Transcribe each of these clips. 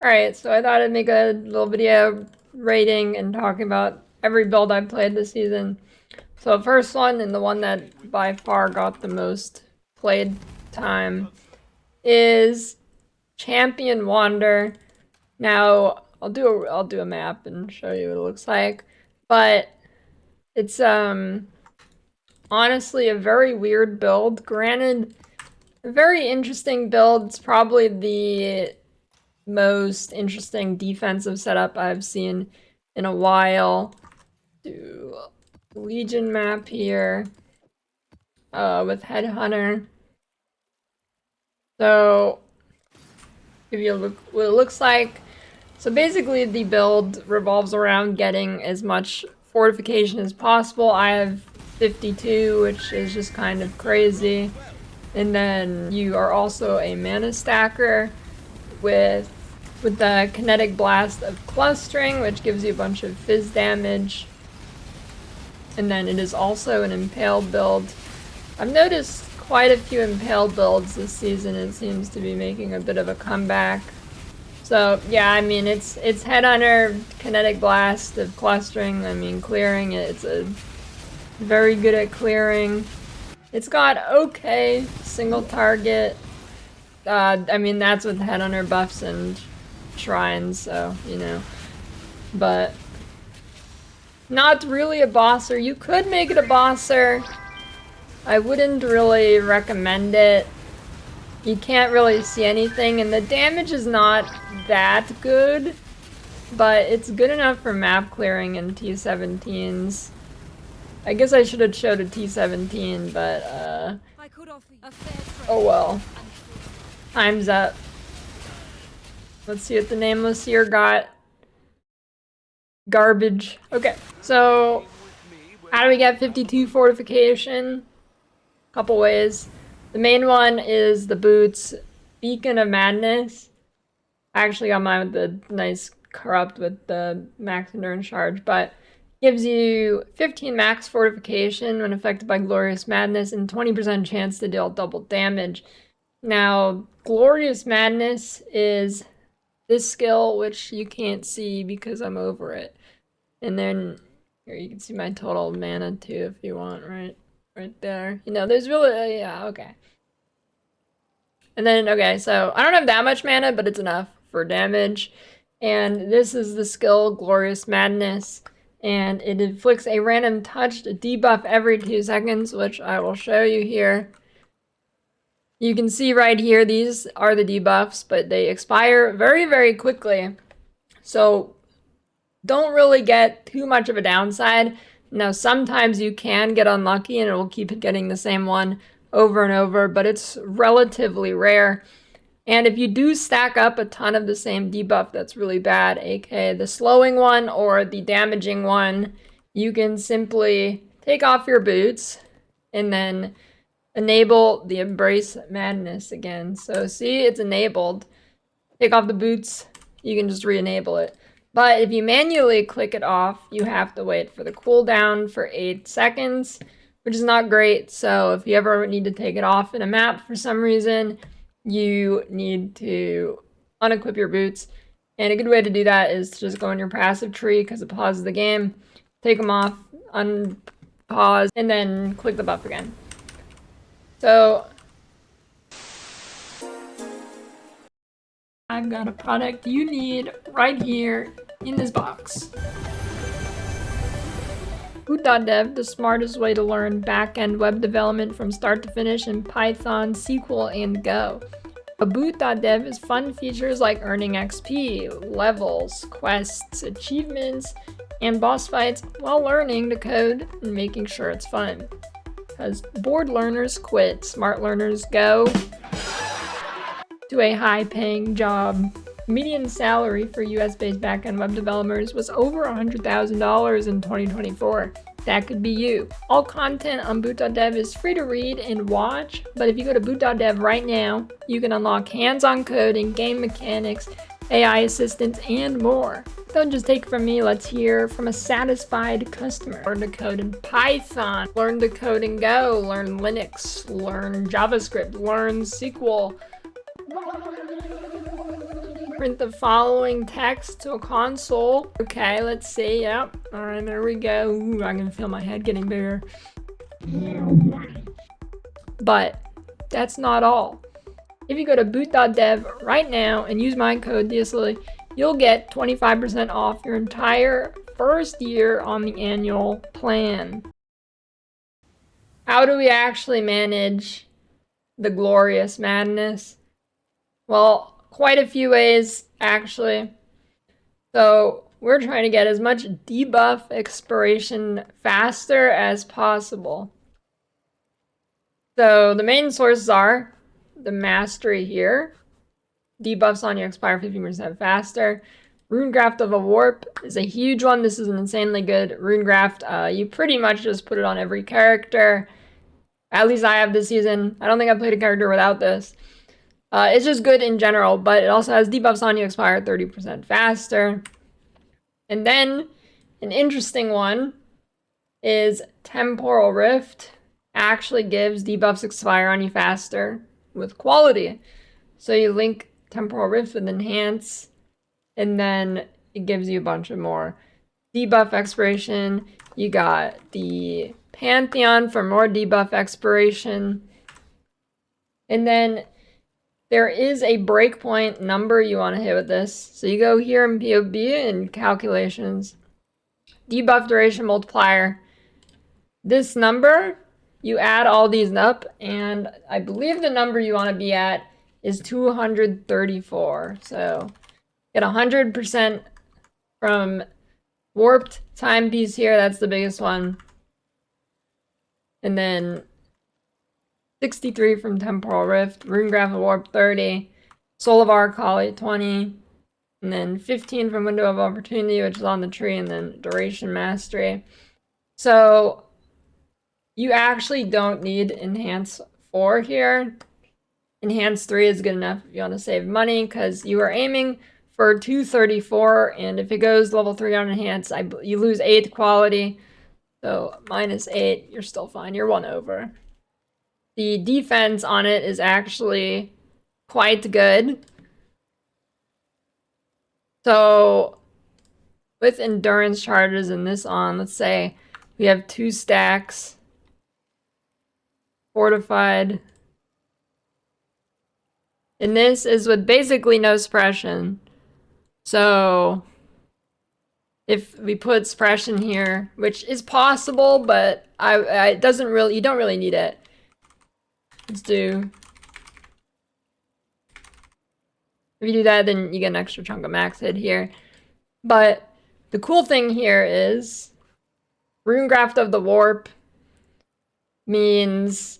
Alright, so I thought I'd make a little video rating and talking about every build I've played this season. So the first one, and the one that by far got the most played time, is Champion Wander. Now, I'll do a map and show you what it looks like. But it's honestly a very weird build. Granted, a very interesting build. It's probably the most interesting defensive setup I've seen in a while. Do a Legion map here with Headhunter. So give you a look what it looks like. So basically the build revolves around getting as much fortification as possible. I have 52, which is just kind of crazy. And then you are also a mana stacker with the kinetic blast of clustering, which gives you a bunch of phys damage. And then it is also an impale build. I've noticed quite a few impale builds this season. It seems to be making a bit of a comeback. So yeah, I mean it's Headhunter, kinetic blast of clustering. I mean clearing. It's a very good at clearing. It's got okay single target. I mean that's with Headhunter buffs and shrines, so you know, but not really a bosser. You could make it a bosser. I wouldn't really recommend it. You can't really see anything, and the damage is not that good, but it's good enough for map clearing and T17s. I guess I should have showed a T17, but oh well. Time's up. Let's see what the nameless here got. Garbage. Okay, so how do we get 52 fortification? Couple ways. The main one is the boots, Beacon of Madness. I actually got mine with the nice corrupt with the max endurance charge, but gives you 15 max fortification when affected by Glorious Madness and 20% chance to deal double damage. Now, Glorious Madness is this skill, which you can't see because I'm over it. And then here you can see my total mana too if you want, right there. You know, there's really, yeah, okay. And then, okay, so I don't have that much mana, but it's enough for damage. And this is the skill, Glorious Madness. And it inflicts a random touched debuff every 2 seconds, which I will show you here. You can see right here, these are the debuffs, but they expire very, very quickly. So don't really get too much of a downside. Now, sometimes you can get unlucky and it will keep getting the same one over and over, but it's relatively rare. And if you do stack up a ton of the same debuff that's really bad, aka the slowing one or the damaging one, you can simply take off your boots and then enable the Embrace Madness again. So see, it's enabled. Take off the boots, you can just re-enable it. But if you manually click it off, you have to wait for the cooldown for 8 seconds, which is not great. So if you ever need to take it off in a map for some reason, you need to unequip your boots. And a good way to do that is to just go in your passive tree because it pauses the game, take them off, unpause, and then click the buff again. So I've got a product you need right here in this box. Boot.dev, the smartest way to learn back-end web development from start to finish in Python, SQL, and Go. A Boot.dev is fun features like earning XP, levels, quests, achievements, and boss fights while learning to code and making sure it's fun. Because bored learners quit, smart learners go to a high-paying job. Median salary for US-based backend web developers was over $100,000 in 2024. That could be you. All content on Boot.dev is free to read and watch, but if you go to Boot.dev right now, you can unlock hands-on coding, game mechanics, AI assistance, and more. Don't just take it from me, let's hear from a satisfied customer. Learn to code in Python, learn to code in Go, learn Linux, learn JavaScript, learn SQL. Print the following text to a console. Okay, let's see. Yep. All right, there we go. Ooh, I'm gonna feel my head getting bigger. But that's not all. If you go to boot.dev right now and use my code DSLY, you'll get 25% off your entire first year on the annual plan. How do we actually manage the glorious madness? Well, quite a few ways, actually. So we're trying to get as much debuff expiration faster as possible. So the main sources are the mastery here. Debuffs on you expire 15% faster. Runegraft of a Warp is a huge one. This is an insanely good Runegraft. You pretty much just put it on every character. At least I have this season. I don't think I've played a character without this. It's just good in general, but it also has debuffs on you expire 30% faster. And then an interesting one is Temporal Rift. Actually gives debuffs expire on you faster with quality. So you link Temporal Rift with Enhance, and then it gives you a bunch of more debuff expiration. You got the Pantheon for more debuff expiration. And then there is a breakpoint number you want to hit with this. So you go here in POB and calculations. Debuff duration multiplier. This number, you add all these up, and I believe the number you want to be at is 234. So get 100% from Warped Timepiece here, that's the biggest one. And then 63 from Temporal Rift, Runegraph of Warp 30, Soul of Arcali 20, and then 15 from Window of Opportunity, which is on the tree, and then Duration Mastery. So you actually don't need Enhance 4 here. Enhance 3 is good enough if you want to save money, because you are aiming for 234, and if it goes level 3 on Enhance, you lose 8 quality. So -8, you're still fine. You're 1 over. The defense on it is actually quite good. So with endurance charges and this on, let's say we have 2 stacks. Fortified. And this is with basically no suppression. So if we put suppression here, which is possible, but it doesn't really, you don't really need it. Let's do. If you do that, then you get an extra chunk of max hit here. But the cool thing here is Runegraft of the Warp means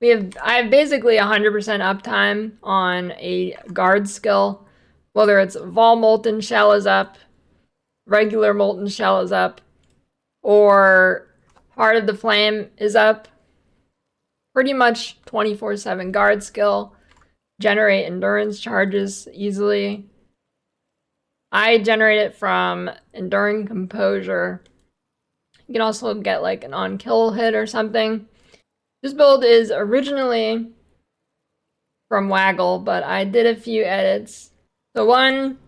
I have basically 100% uptime on a guard skill. Whether it's Vol Molten Shell is up, regular Molten Shell is up, or Heart of the Flame is up. Pretty much 24/7 guard skill. Generate endurance charges easily. I generate it from Enduring Composure. You can also get like an on-kill hit or something. This build is originally from Waggle, but I did a few edits. So one,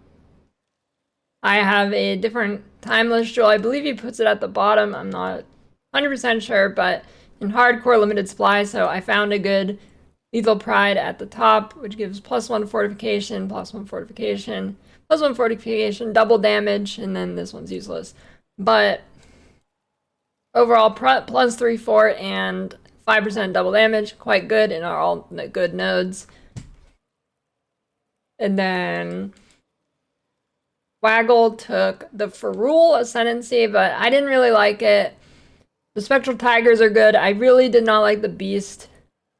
I have a different timeless jewel. I believe he puts it at the bottom. I'm not 100% sure, but in hardcore limited supply, so I found a good Lethal Pride at the top, which gives +1 fortification, +1 fortification, +1 fortification, double damage, and then this one's useless. But overall, +3 fort and 5% double damage, quite good in all the good nodes. And then Waggle took the Ferrule Ascendancy, but I didn't really like it. The Spectral Tigers are good. I really did not like the Beast.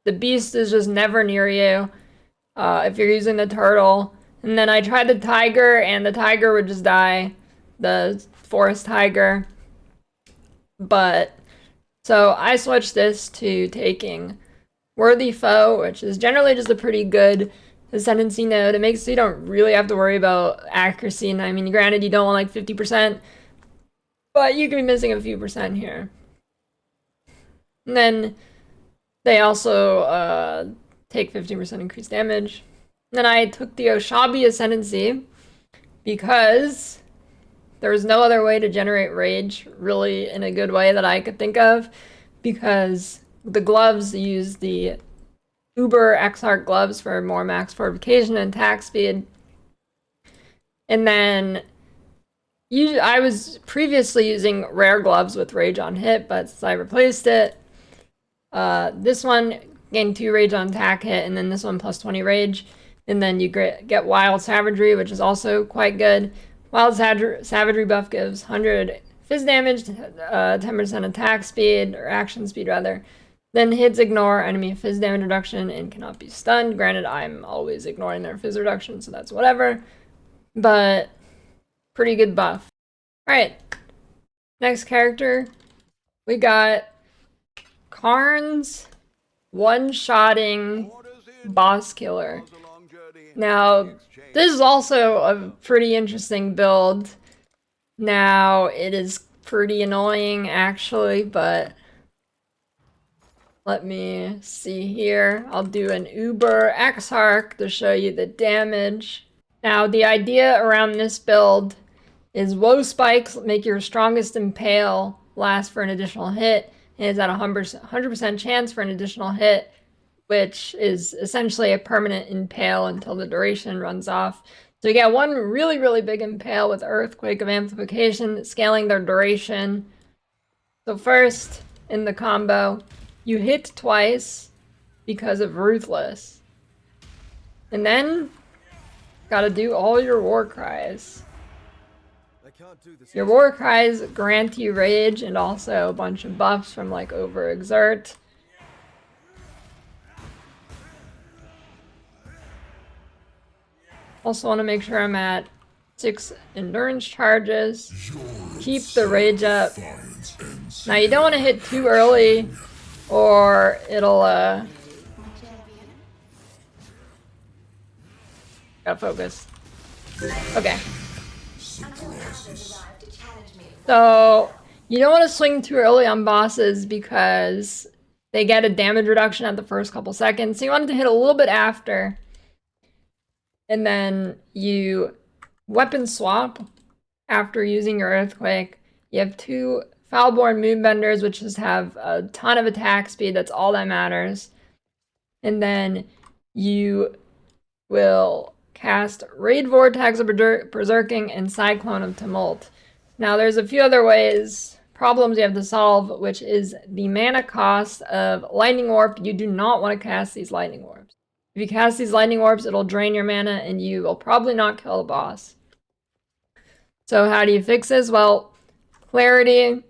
The Beast is just never near you if you're using the Turtle. And then I tried the Tiger, and the Tiger would just die. The Forest Tiger. But, so I switched this to taking Worthy Foe, which is generally just a pretty good Ascendancy node. It makes so you don't really have to worry about accuracy. And I mean, granted, you don't want like 50%, but you can be missing a few percent here. And then they also take 15% increased damage. Then I took the Oshabi Ascendancy because there was no other way to generate rage really in a good way that I could think of, because the gloves use the Uber Exarch gloves for more max fortification and attack speed. And then I was previously using rare gloves with rage on hit, but since I replaced it, this one gained 2 rage on attack hit, and then this one plus 20 rage. And then you get Wild Savagery, which is also quite good. Wild Savagery buff gives 100 phys damage, 10% attack speed, or action speed rather. Then hits ignore enemy phys damage reduction and cannot be stunned. Granted, I'm always ignoring their phys reduction, so that's whatever. But pretty good buff. Alright, next character. We got Carn's one-shotting boss killer. Now, this is also a pretty interesting build. Now, it is pretty annoying actually, but let me see here. I'll do an Uber Exarch to show you the damage. Now, the idea around this build is woe spikes make your strongest impale last for an additional hit, and is at a 100% chance for an additional hit, which is essentially a permanent impale until the duration runs off. So you get one really, really big impale with Earthquake of Amplification, scaling their duration. So first, in the combo, you hit twice because of Ruthless. And then, gotta do all your war cries. Your war cries grant you rage and also a bunch of buffs from like overexert. Also want to make sure I'm at 6 endurance charges. Keep the rage up. Now you don't want to hit too early or it'll gotta focus. Okay. So you don't want to swing too early on bosses because they get a damage reduction at the first couple seconds. So you want it to hit a little bit after. And then you weapon swap after using your Earthquake. You have 2 Foulborn Moonbenders, which just have a ton of attack speed. That's all that matters. And then you will cast Raid Vortex of Berserking and Cyclone of Tumult. Now, there's a few other problems you have to solve, which is the mana cost of Lightning Warp. You do not want to cast these Lightning Warps. If you cast these Lightning Warps, it'll drain your mana and you will probably not kill the boss. So how do you fix this? Well, Clarity,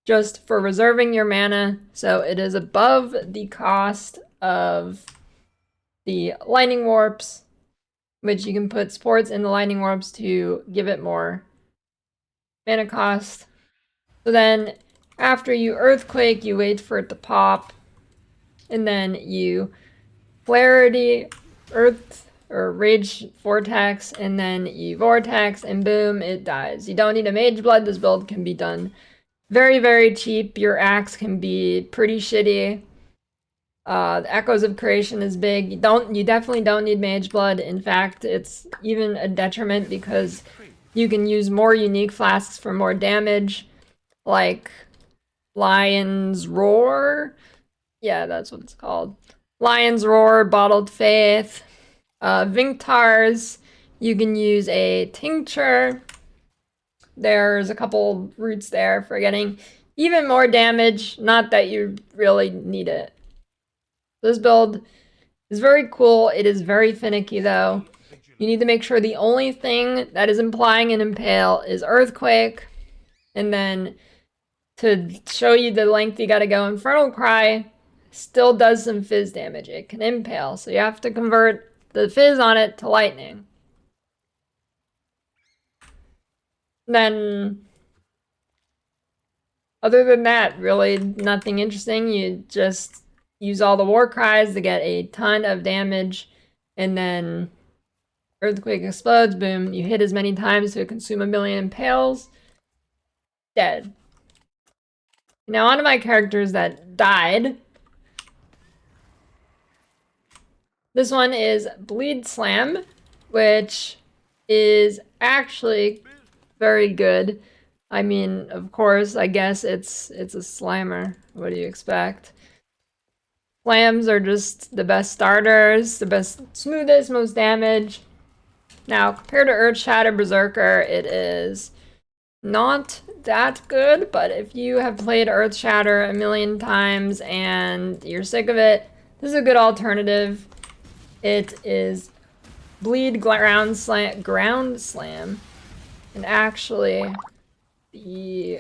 just for reserving your mana, so it is above the cost of the Lightning Warps, which you can put supports in the Lightning Warps to give it more mana cost. So then, after you Earthquake, you wait for it to pop, and then you Clarity, Earth, or Rage Vortex, and then you Vortex, and boom, it dies. You don't need a Mage Blood. This build can be done very, very cheap. Your axe can be pretty shitty. The Echoes of Creation is big. You definitely don't need Mage Blood. In fact, it's even a detriment because you can use more unique flasks for more damage, like Lion's Roar. Yeah, that's what it's called. Lion's Roar, Bottled Faith, Vinctars. You can use a Tincture. There's a couple roots there for getting even more damage. Not that you really need it. This build is very cool. It is very finicky though. You need to make sure the only thing that is implying an impale is Earthquake. And then to show you the length you gotta go, Infernal Cry still does some phys damage. It can impale, so you have to convert the phys on it to lightning. Then, other than that, really nothing interesting. You just use all the war cries to get a ton of damage, and then Earthquake explodes, boom, you hit as many times to consume 1,000,000 impales, dead. Now onto my characters that died. This one is Bleed Slam, which is actually very good. I mean, of course, I guess it's a slammer. What do you expect? Slams are just the best starters, the best, smoothest, most damage. Now, compared to Earth Shatter Berserker, it is not that good, but if you have played Earth Shatter a million times and you're sick of it, this is a good alternative. It is Bleed Ground Slam, and actually the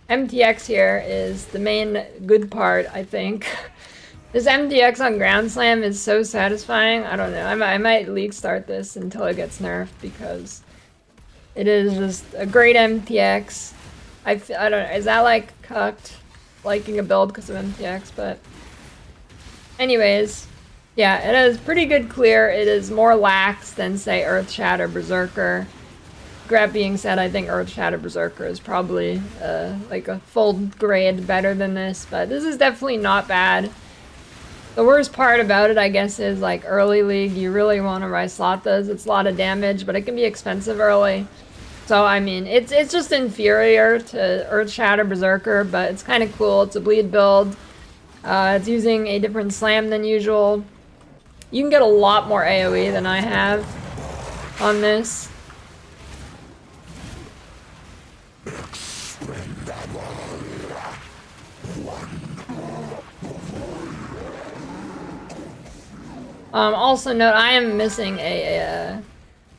MTX here is the main good part, I think. This MTX on Ground Slam is so satisfying. I don't know. I might league start this until it gets nerfed because it is just a great MTX. I don't know. Is that like cucked liking a build because of MTX? But anyways, yeah, it has pretty good clear. It is more lax than say Earth Shatter Berserker. That being said, I think Earth Shatter Berserker is probably like a full grade better than this, but this is definitely not bad. The worst part about it, I guess, is like early league, you really want to rise slot this. It's a lot of damage, but it can be expensive early. So, I mean, it's just inferior to Earth Shatter Berserker, but it's kind of cool. It's a bleed build. It's using a different slam than usual. You can get a lot more AoE than I have on this. Also note, I am missing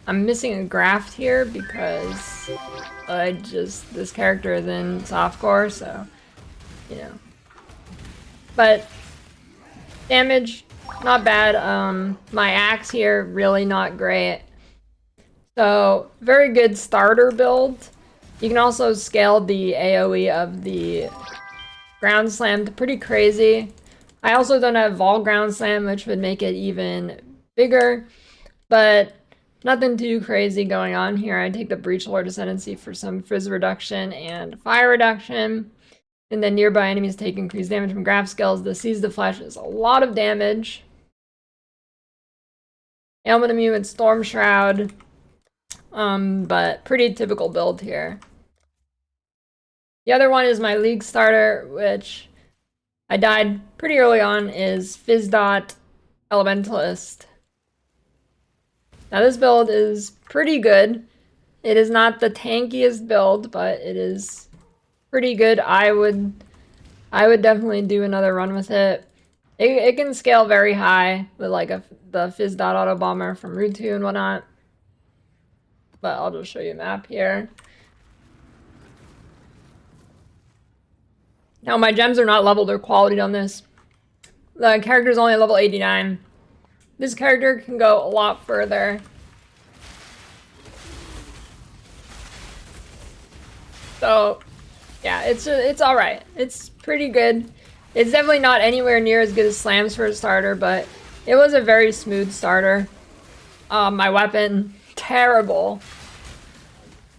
I'm missing a graft here because this character is in softcore, so, you know. But, damage, not bad. My axe here, really not great. So, very good starter build. You can also scale the AoE of the Ground Slam to pretty crazy. I also don't have Vol Ground Slam, which would make it even bigger, but nothing too crazy going on here. I take the Breach Lord Ascendancy for some phys reduction and fire reduction, and then nearby enemies take increased damage from graph skills. The Seize the Flesh is a lot of damage. Ailment immune with Storm Shroud, but pretty typical build here. The other one is my League starter, which I died pretty early on, is Phys Elementalist. Now this build is pretty good. It is not the tankiest build, but it is pretty good. I would definitely do another run with it. It can scale very high with like the Phys Auto Bomber from Rutu and whatnot. But I'll just show you a map here. Now my gems are not leveled or qualityed on this. The character is only level 89. This character can go a lot further. So, yeah, it's alright. It's pretty good. It's definitely not anywhere near as good as Slams for a starter, but it was a very smooth starter. My weapon, terrible.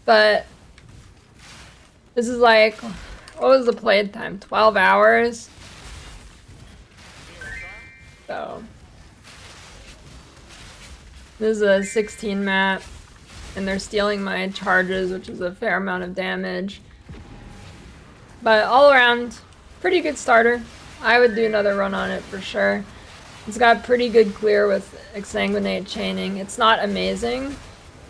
But this is like, what was the play time? 12 hours? So, this is a 16 map, and they're stealing my charges, which is a fair amount of damage. But all around, pretty good starter. I would do another run on it for sure. It's got pretty good clear with Exsanguinate chaining. It's not amazing.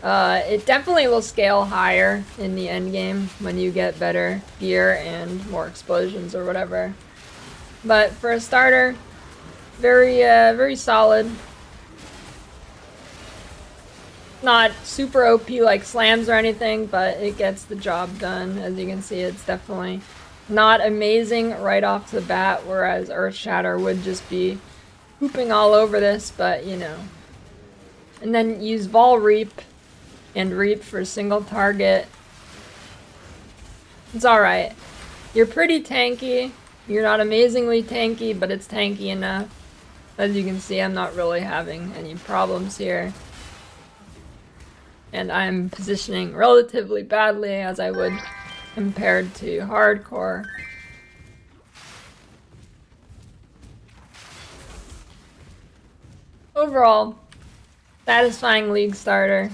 It definitely will scale higher in the end game when you get better gear and more explosions or whatever. But for a starter, very solid. Not super OP like Slams or anything, but it gets the job done. As you can see, it's definitely not amazing right off the bat, whereas Earth Shatter would just be hooping all over this, but you know. And then use Vol Reap and Reap for single target. It's alright. You're pretty tanky. You're not amazingly tanky, but it's tanky enough. As you can see, I'm not really having any problems here. And I'm positioning relatively badly as I would compared to hardcore. overall, satisfying league starter.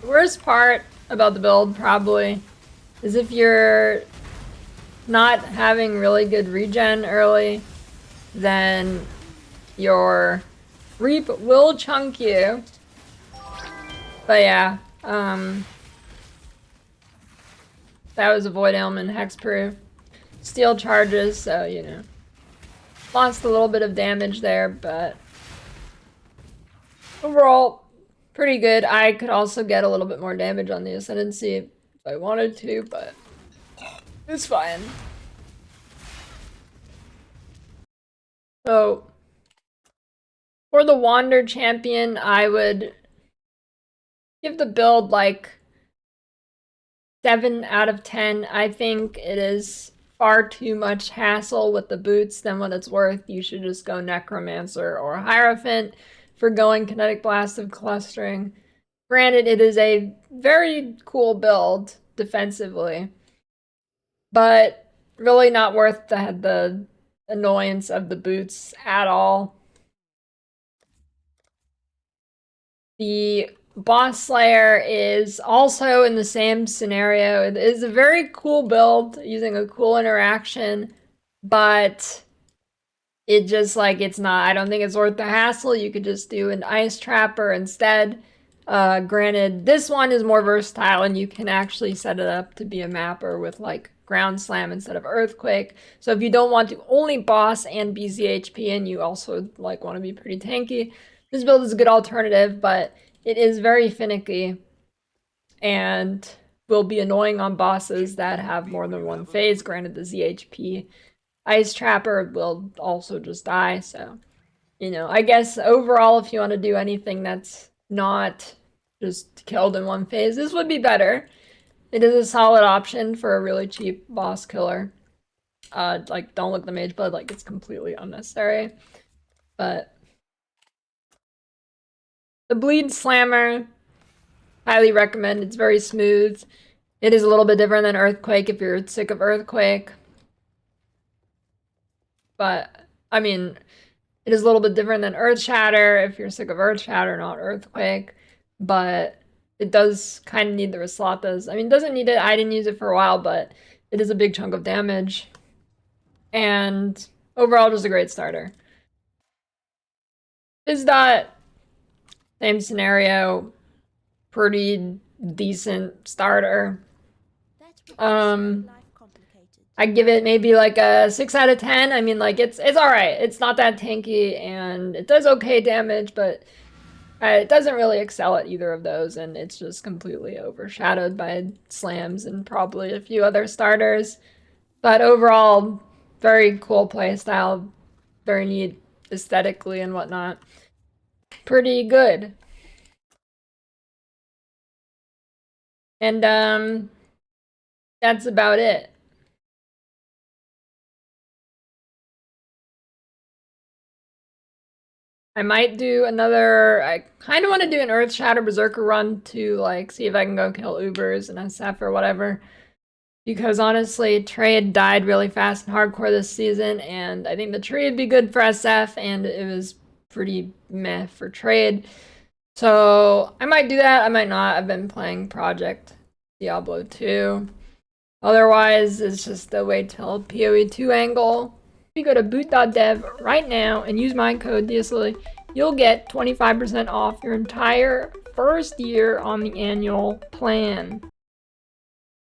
The worst part about the build, probably, is if you're not having really good regen early, then your reap will chunk you. But yeah, that was a void element hexproof. Steel charges, so you know. Lost a little bit of damage there, but overall, pretty good. I could also get a little bit more damage on the Ascendancy if I wanted to, but it's fine. So, for the Wander champion, I would give the build like 7 out of 10. I think it is far too much hassle with the boots than what it's worth. You should just go Necromancer or Hierophant for going Kinetic Blast of Clustering. Granted, it is a very cool build defensively, but really not worth the annoyance of the boots at all. The Boss Slayer is also in the same scenario. It is a very cool build using a cool interaction, but it just like it's not, I don't think it's worth the hassle. You could just do an Ice Trapper instead. Granted, this one is more versatile and you can actually set it up to be a mapper with like Ground Slam instead of Earthquake. So if you don't want to only boss and BZHP and you also like want to be pretty tanky, this build is a good alternative, but it is very finicky and will be annoying on bosses that have more than one phase. Granted, the ZHP Ice Trapper will also just die, so, you know, I guess overall, if you want to do anything that's not just killed in one phase, this would be better. It is a solid option for a really cheap boss killer. Like, don't look at the Mage Blood like it's completely unnecessary, but the Bleed Slammer, highly recommend. It's very smooth. It is a little bit different than Earthquake if you're sick of Earthquake. But, I mean, it is a little bit different than Earth Shatter if you're sick of Earth Shatter, not Earthquake. But it does kind of need the Raslatas. I mean, it doesn't need it. I didn't use it for a while, but it is a big chunk of damage. And overall, just a great starter. Phys dot, same scenario, pretty decent starter. I give it maybe like a 6 out of 10. I mean, like it's alright. It's not that tanky and it does okay damage, but it doesn't really excel at either of those, and it's just completely overshadowed by slams and probably a few other starters. But overall, very cool playstyle, very neat aesthetically and whatnot. Pretty good. And that's about it. I might do another, I kind of want to do an Earth Shatter Berserker run to like see if I can go kill Ubers and SF or whatever. Because honestly, trade died really fast and hardcore this season, and I think the trade would be good for SF, and it was pretty meh for trade. So I might do that, I might not. I've been playing Project Diablo 2. Otherwise, it's just a wait till PoE 2 angle. If you go to boot.dev right now and use my code DSLily, you'll get 25% off your entire first year on the annual plan.